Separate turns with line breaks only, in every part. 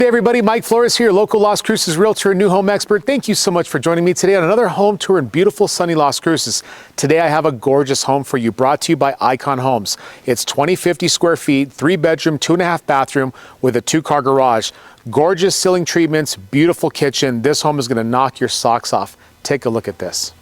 Hey everybody, Mike Flores here, local Las Cruces Realtor, new home expert. Thank you so much for joining me today on another home tour in beautiful sunny Las Cruces. Today I have a gorgeous home for you, brought to you by Icon Homes. It's 2050 square feet, 3-bedroom, 2.5 bathroom with a 2-car garage. Gorgeous ceiling treatments, beautiful kitchen. This home is going to knock your socks off. Take a look at this.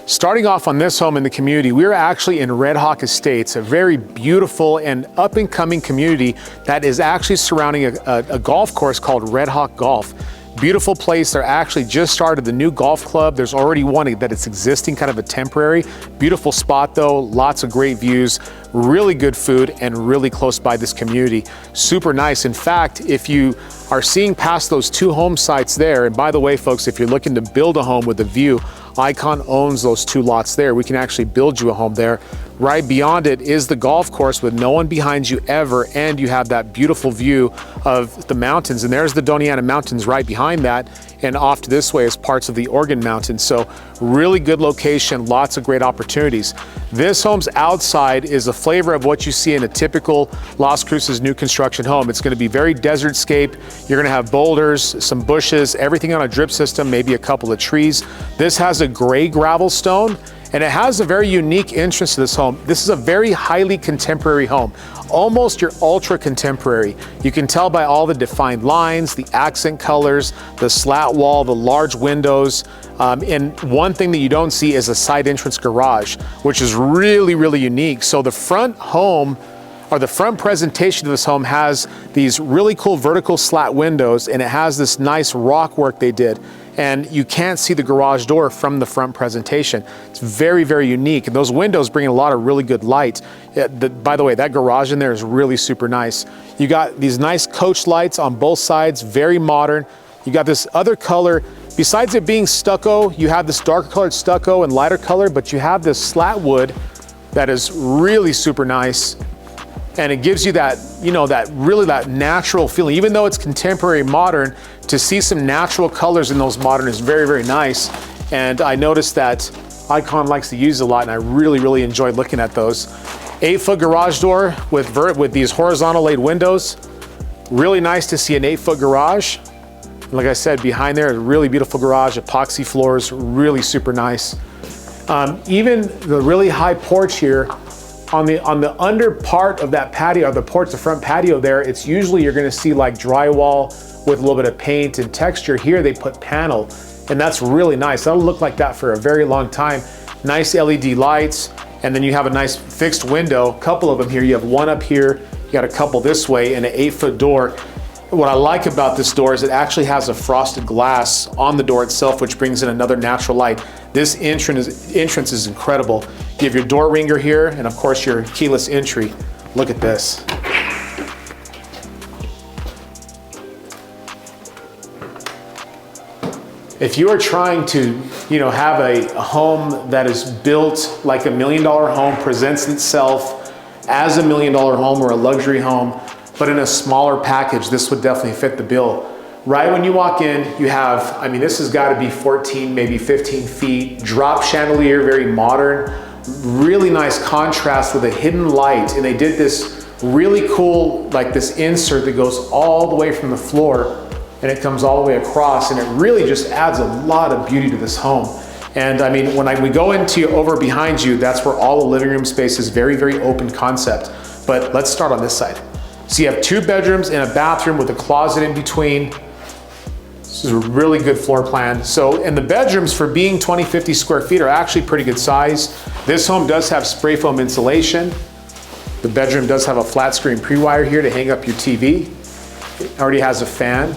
Starting off on this home in the community, we're actually in Red Hawk Estates, a very beautiful and up-and-coming community that is actually surrounding a golf course called Red Hawk Golf. Beautiful place. They're actually just started the new golf club. There's already one that it's existing, kind of a temporary. Beautiful spot though, lots of great views, really good food, and really close by this community. Super nice. In fact, if you are seeing past those 2 home sites there, and by the way, folks, if you're looking to build a home with a view, Icon owns those 2 lots there. We can actually build you a home there. Right beyond it is the golf course with no one behind you ever, and you have that beautiful view of the mountains. And there's the Doniana Mountains right behind that, and off to this way is parts of the Organ Mountains. So really good location, lots of great opportunities. This home's outside is a flavor of what you see in a typical Las Cruces new construction home. It's going to be very desert-scape. You're going to have boulders, some bushes, everything on a drip system, maybe a couple of trees. This has a gray gravel stone, and it has a very unique entrance to this home. This is a very highly contemporary home, almost your ultra contemporary. You can tell by all the defined lines, the accent colors, the slat wall, the large windows. And one thing that you don't see is a side entrance garage, which is really, really unique. So the front home, or the front presentation of this home, has these really cool vertical slat windows, and it has this nice rock work they did. And you can't see the garage door from the front presentation. It's very, very unique. And those windows bring a lot of really good light. By the way, that garage in there is really super nice. You got these nice coach lights on both sides, very modern. You got this other color. Besides it being stucco, you have this darker colored stucco and lighter color, but you have this slat wood that is really super nice. And it gives you that, you know, that natural feeling. Even though it's contemporary modern, to see some natural colors in those modern is very, very nice. And I noticed that Icon likes to use a lot, and I really, really enjoyed looking at those. 8-foot garage door with these horizontal laid windows. Really nice to see an 8-foot garage. And like I said, behind there, a really beautiful garage, epoxy floors, really super nice. Even the really high porch here, on the under part of that patio, or the porch, the front patio there, it's usually you're gonna see like drywall with a little bit of paint and texture. Here they put panel, and that's really nice. That'll look like that for a very long time. Nice LED lights, and then you have a nice fixed window, a couple of them here. You have one up here, you got a couple this way, and an 8-foot door. What I like about this door is it actually has a frosted glass on the door itself, which brings in another natural light. This entrance is incredible. You have your door ringer here, and of course your keyless entry. Look at this. If you are trying to, have a home that is built like $1 million home, presents itself as $1 million home or a luxury home, but in a smaller package, this would definitely fit the bill. Right when you walk in, you have, this has got to be 14, maybe 15 feet, drop chandelier, very modern, really nice contrast with a hidden light. And they did this really cool, like this insert that goes all the way from the floor, and it comes all the way across, and it really just adds a lot of beauty to this home. And when we go into over behind you, that's where all the living room space is, very, very open concept. But let's start on this side. So you have 2 bedrooms and a bathroom with a closet in between. This is a really good floor plan. So, and the bedrooms, for being 2050 square feet, are actually pretty good size. This home does have spray foam insulation. The bedroom does have a flat screen pre-wire here to hang up your TV. It already has a fan.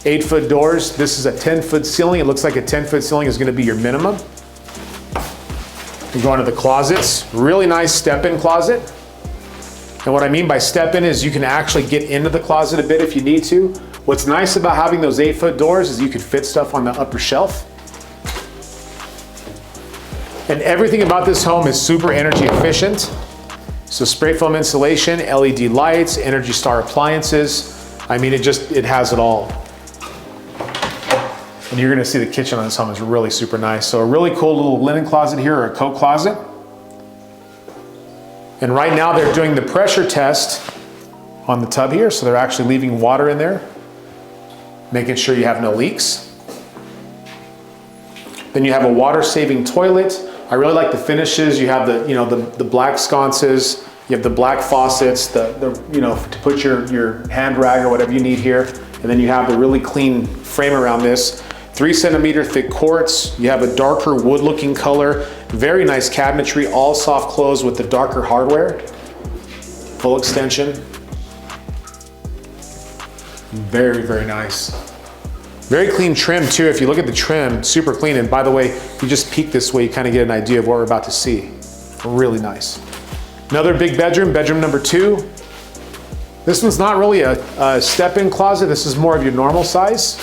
8-foot doors. This is a 10-foot ceiling. It looks like a 10-foot ceiling is going to be your minimum. You go into the closets. Really nice step-in closet. And what I mean by step-in is you can actually get into the closet a bit if you need to. What's nice about having those 8-foot doors is you can fit stuff on the upper shelf. And everything about this home is super energy efficient. So spray foam insulation, LED lights, Energy Star appliances. I mean, it has it all. And you're gonna see the kitchen on this home is really super nice. So a really cool little linen closet here, or a coat closet. And right now they're doing the pressure test on the tub here. So they're actually leaving water in there, making sure you have no leaks. Then you have a water saving toilet. I really like the finishes. You have the black sconces, you have the black faucets, to put your hand rag or whatever you need here. And then you have the really clean frame around this. 3 centimeter thick quartz. You have a darker wood looking color. Very nice cabinetry, all soft close with the darker hardware. Full extension. Very, very nice. Very clean trim too. If you look at the trim, super clean. And by the way, you just peek this way, you kind of get an idea of what we're about to see. Really nice. Another big bedroom, bedroom number 2. This one's not really a step-in closet. This is more of your normal size.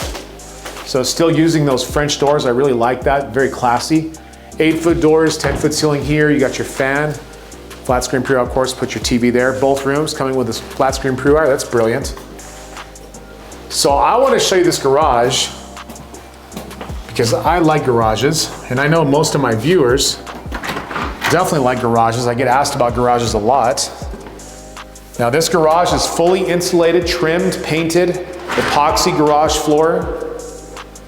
So still using those French doors. I really like that, very classy. 8-foot doors, 10-foot ceiling here. You got your fan, flat screen pre-wire, of course, put your TV there. Both rooms coming with this flat screen pre-wire. That's brilliant. So I want to show you this garage because I like garages, and I know most of my viewers definitely like garages. I get asked about garages a lot. Now this garage is fully insulated, trimmed, painted, epoxy garage floor.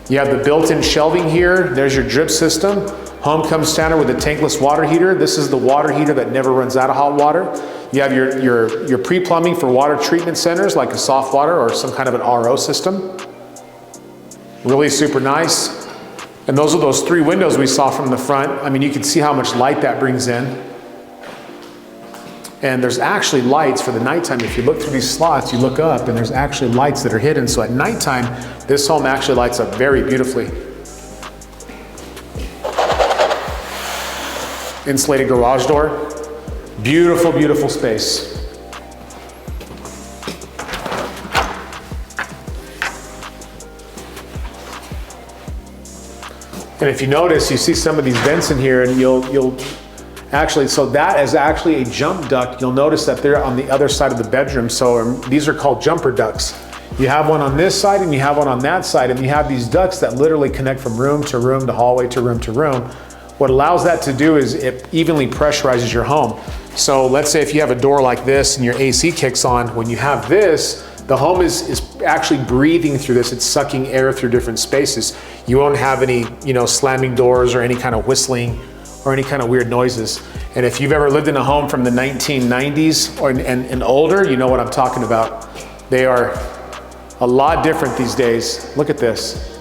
You have the built-in shelving here. There's your drip system. Home comes standard with a tankless water heater. This is the water heater that never runs out of hot water. You have your pre-plumbing for water treatment centers like a soft water or some kind of an RO system. Really super nice. And those are those 3 windows we saw from the front. I mean, you can see how much light that brings in. And there's actually lights for the nighttime. If you look through these slots, you look up and there's actually lights that are hidden. So at nighttime, this home actually lights up very beautifully. Insulated garage door. Beautiful, beautiful space. And if you notice, you see some of these vents in here, and you'll actually, so that is actually a jump duct. You'll notice that they're on the other side of the bedroom. So these are called jumper ducts. You have one on this side and you have one on that side, and you have these ducts that literally connect from room to room to hallway to room to room. What allows that to do is it evenly pressurizes your home. So let's say if you have a door like this and your AC kicks on, when you have this, the home is actually breathing through this. It's sucking air through different spaces. You won't have any, slamming doors or any kind of whistling or any kind of weird noises. And if you've ever lived in a home from the 1990s and older, you know what I'm talking about. They are a lot different these days. Look at this.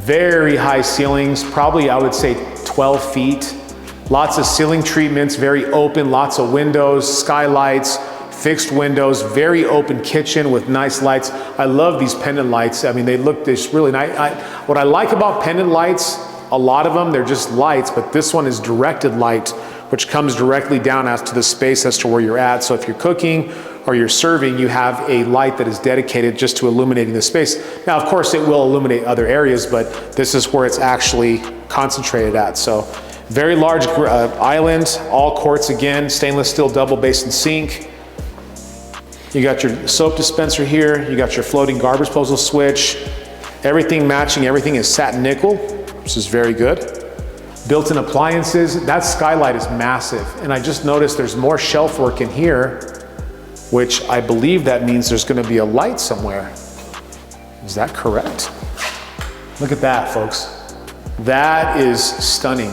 Very high ceilings, probably I would say 12 feet. Lots of ceiling treatments, very open, lots of windows, skylights, fixed windows, very open kitchen with nice lights. I love these pendant lights. I mean, they look this really nice. What I like about pendant lights, a lot of them, they're just lights, but this one is directed light, which comes directly down as to the space as to where you're at. So if you're cooking or you're serving, you have a light that is dedicated just to illuminating the space. Now, of course, it will illuminate other areas, but this is where it's actually concentrated at. So very large island, all quartz again, stainless steel double basin sink. You got your soap dispenser here. You got your floating garbage disposal switch. Everything matching, everything is satin nickel, which is very good. Built-in appliances. That skylight is massive. And I just noticed there's more shelf work in here, which I believe that means there's gonna be a light somewhere. Is that correct? Look at that, folks. That is stunning.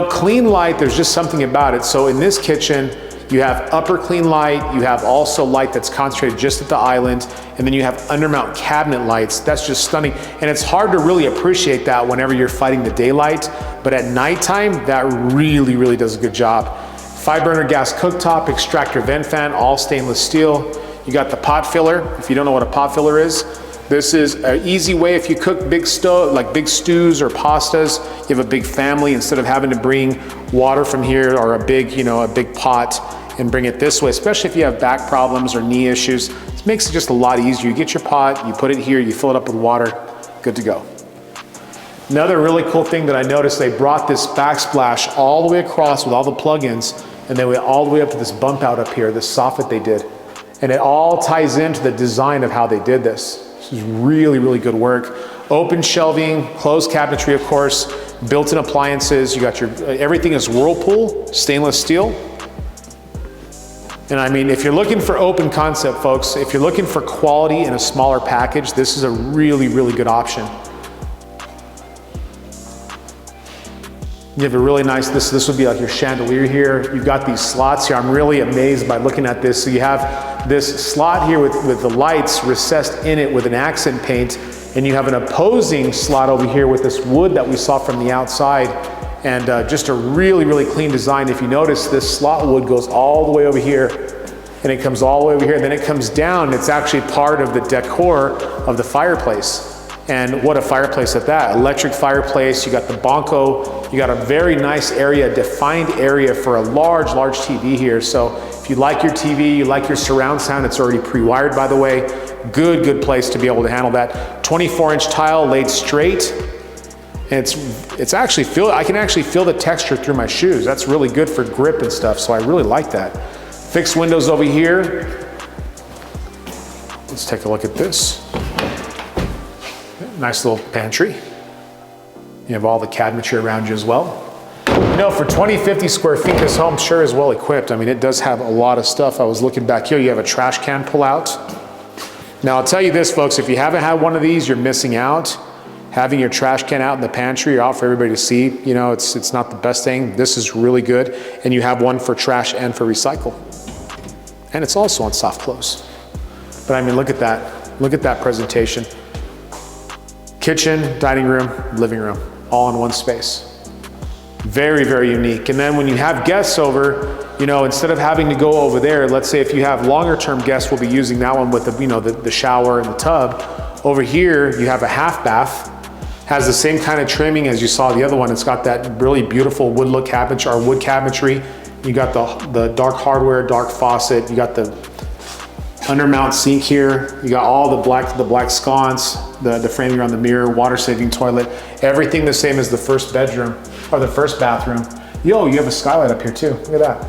Clean light, there's just something about it. So in this kitchen, you have upper clean light, you have also light that's concentrated just at the island, and then you have undermount cabinet lights. That's just stunning. And it's hard to really appreciate that whenever you're fighting the daylight, but at nighttime, that really, really does a good job. 5-burner gas cooktop, extractor vent fan, all stainless steel. You got the pot filler. If you don't know what a pot filler is, this is an easy way if you cook big stews or pastas, you have a big family, instead of having to bring water from here or a big pot and bring it this way, especially if you have back problems or knee issues. It makes it just a lot easier. You get your pot, you put it here, you fill it up with water, good to go. Another really cool thing that I noticed, they brought this backsplash all the way across with all the plugins, and then all the way up to this bump out up here, this soffit they did. And it all ties into the design of how they did this. This is really, really good work. Open shelving, closed cabinetry, of course, built-in appliances. You got your, everything is Whirlpool, stainless steel. And I mean, if you're looking for open concept, folks, if you're looking for quality in a smaller package, this is a really, really good option. You have a really nice, this would be like your chandelier here. You've got these slots here. I'm really amazed by looking at this. So you have this slot here with the lights recessed in it with an accent paint, and you have an opposing slot over here with this wood that we saw from the outside, and just a really, really clean design. If you notice, this slot wood goes all the way over here, and it comes all the way over here, and then it comes down. It's actually part of the decor of the fireplace. And what a fireplace at that. Electric fireplace, you got the Bonko, you got a very nice area, defined area for a large, large TV here. So if you like your TV, you like your surround sound, it's already pre-wired, by the way. Good, good place to be able to handle that. 24-inch tile laid straight. And it's actually I can actually feel the texture through my shoes. That's really good for grip and stuff, so I really like that. Fixed windows over here. Let's take a look at this. Nice little pantry. You have all the cabinetry around you as well. You know, for 50 square feet, this home sure is well equipped. I mean, it does have a lot of stuff. I was looking back here, you have a trash can pull out. Now, I'll tell you this, folks, if you haven't had one of these, you're missing out. Having your trash can out in the pantry or out for everybody to see, you know, it's not the best thing. This is really good. And you have one for trash and for recycle. And it's also on soft close. But I mean, look at that. Look at that presentation. Kitchen, dining room, living room, all in one space. Very, very unique. And then when you have guests over, you know, instead of having to go over there, let's say if you have longer term guests, we'll be using that one with the, you know, the shower and the tub. Over here, you have a half bath, has the same kind of trimming as you saw the other one. It's got that really beautiful wood look cabinetry, or wood cabinetry. You got the dark hardware, dark faucet. You got the undermount sink here. You got all the black sconce, the framing around the mirror, water saving toilet, everything the same as the first bedroom or the first bathroom. Yo, you have a skylight up here too. Look at that.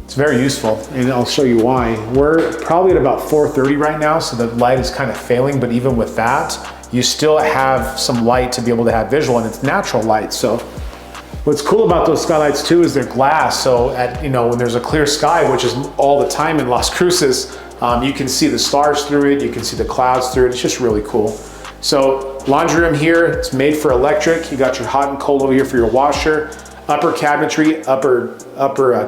It's very useful, and I'll show you why. We're probably at about 4:30 right now, so the light is kind of failing, but even with that, you still have some light to be able to have visual, and it's natural light. So what's cool about those skylights too is they're glass. So you know, when there's a clear sky, which is all the time in Las Cruces, you can see the stars through it, you can see the clouds through it. It's just really cool. So laundry room here, it's made for electric. You got your hot and cold over here for your washer, upper cabinetry, upper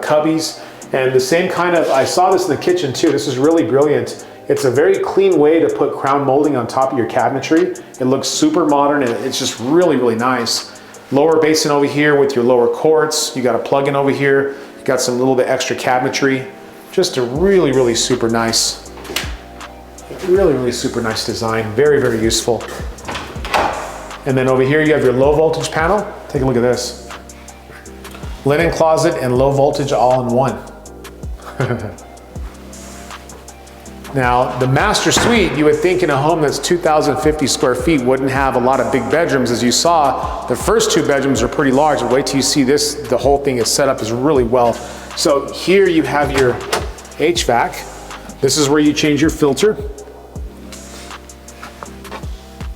cubbies, and the same kind of, I saw this in the kitchen too. This is really brilliant. It's a very clean way to put crown molding on top of your cabinetry. It looks super modern, and it's just really, really nice. Lower basin over here with your lower quartz. You got a plug-in over here. You got some little bit extra cabinetry. Just a really, really super nice, really super nice design. Very, very useful. And then over here you have your low voltage panel. Take a look at this. Linen closet and low voltage all in one. Now, the master suite, you would think in a home that's 2,050 square feet wouldn't have a lot of big bedrooms. As you saw, the first two bedrooms are pretty large. But wait till you see this, the whole thing is set up is really well. So here you have your HVAC. This is where you change your filter.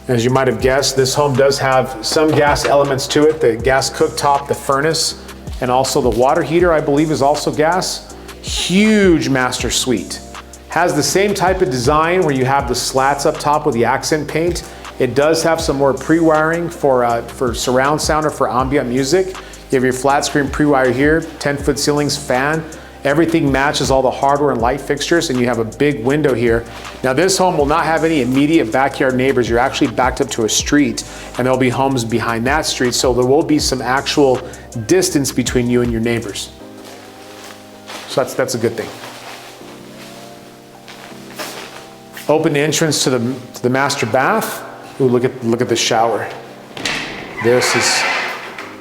As you might have guessed, this home does have some gas elements to it. The gas cooktop, the furnace, and also the water heater, I believe, is also gas. Huge master suite. Has the same type of design where you have the slats up top with the accent paint. It does have some more pre-wiring for surround sound or for ambient music. You have your flat screen pre-wire here, 10-foot ceilings, fan. Everything matches all the hardware and light fixtures, and you have a big window here. Now this home will not have any immediate backyard neighbors. You're actually backed up to a street, and there'll be homes behind that street, so there will be some actual distance between you and your neighbors. So that's a good thing. Open entrance to the master bath. Ooh, look at the shower. This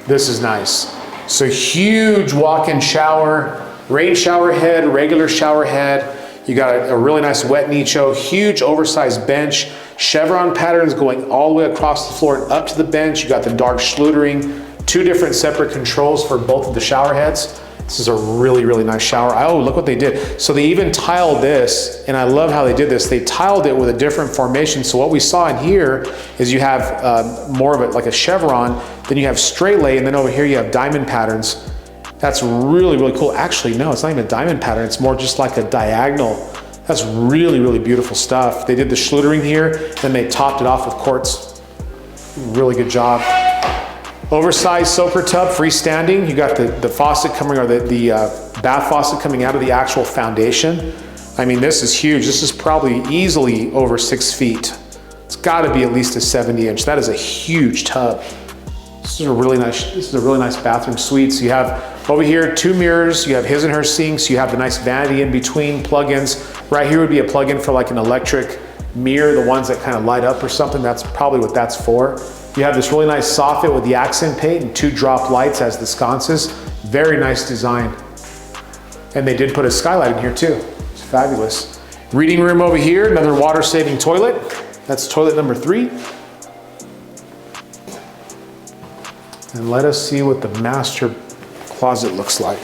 is nice. So huge walk-in shower, rain shower head, regular shower head. You got a really nice wet nicho, huge oversized bench, chevron patterns going all the way across the floor and up to the bench. You got the dark schlutering, two different separate controls for both of the shower heads. This is a really, really nice shower. Oh, look what they did. So they even tiled this, and I love how they did this. They tiled it with a different formation. So what we saw in here is you have more of it like a chevron, then you have straight lay, and then over here you have diamond patterns. That's really, really cool. Actually, no, it's not even a diamond pattern. It's more just like a diagonal. That's really, really beautiful stuff. They did the schluttering here, then they topped it off with quartz. Really good job. Oversized soaker tub, freestanding. You got the faucet coming, or the bath faucet coming out of the actual foundation. I mean, this is huge. This is probably easily over 6 feet. It's gotta be at least a 70-inch. That is a huge tub. This is a really nice bathroom suite. So you have over here 2 mirrors, you have his and her sinks, you have the nice vanity in between, plugins. Right here would be a plug-in for like an electric mirror, the ones that kind of light up or something. That's probably what that's for. You have this really nice soffit with the accent paint and 2 drop lights as the sconces. Very nice design. And they did put a skylight in here too. It's fabulous. Reading room over here, another water-saving toilet. That's toilet number 3. And let us see what the master closet looks like.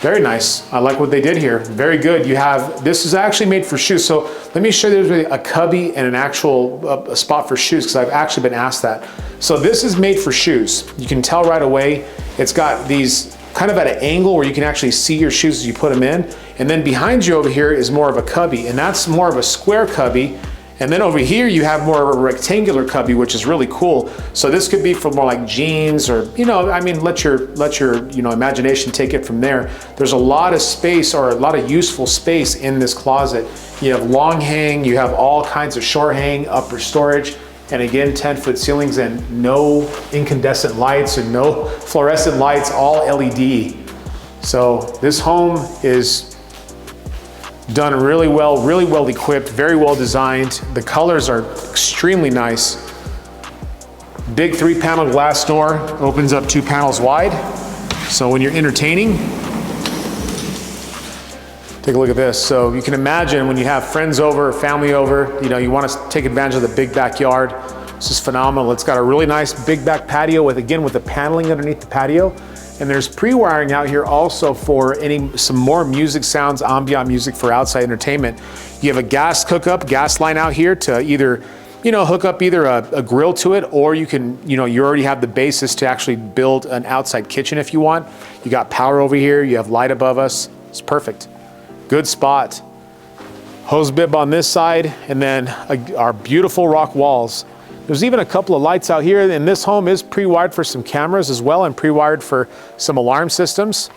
Very nice. I like what they did here. Very good. You have, this is actually made for shoes. So let me show you, there's a cubby and an actual a spot for shoes, because I've actually been asked that. So this is made for shoes. You can tell right away. It's got these kind of at an angle where you can actually see your shoes as you put them in. And then behind you over here is more of a cubby, and that's more of a square cubby. And then over here you have more of a rectangular cubby, which is really cool. So this could be for more like jeans, or, you know, I mean, let your you know, imagination take it from there. There's a lot of space, or a lot of useful space in this closet. You have long hang, you have all kinds of short hang, upper storage, and again, 10-foot ceilings and no incandescent lights and no fluorescent lights, all LED. So this home is done really well equipped, very well designed. The colors are extremely nice. Big 3-panel glass door, opens up 2 panels wide. So when you're entertaining, take a look at this. So you can imagine when you have friends over, family over, you know, you want to take advantage of the big backyard. This is phenomenal. It's got a really nice big back patio with, again, with the paneling underneath the patio. And there's pre-wiring out here also for some more music sounds, ambient music for outside entertainment. You have a gas hookup, gas line out here to either, you know, hook up either a grill to it, or you can, you know, you already have the basis to actually build an outside kitchen if you want. You got power over here, you have light above us. It's perfect. Good spot. Hose bib on this side, and then our beautiful rock walls. There's even a couple of lights out here, and this home is pre-wired for some cameras as well, and pre-wired for some alarm systems.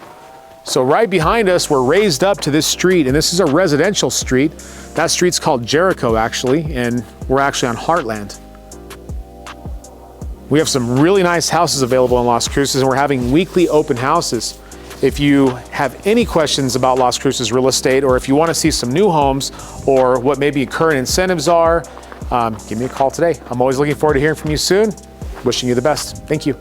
So right behind us, we're raised up to this street, and this is a residential street. That street's called Jericho, actually, and we're actually on Heartland. We have some really nice houses available in Las Cruces, and we're having weekly open houses. If you have any questions about Las Cruces real estate, or if you want to see some new homes, or what maybe current incentives are, give me a call today. I'm always looking forward to hearing from you soon. Wishing you the best. Thank you.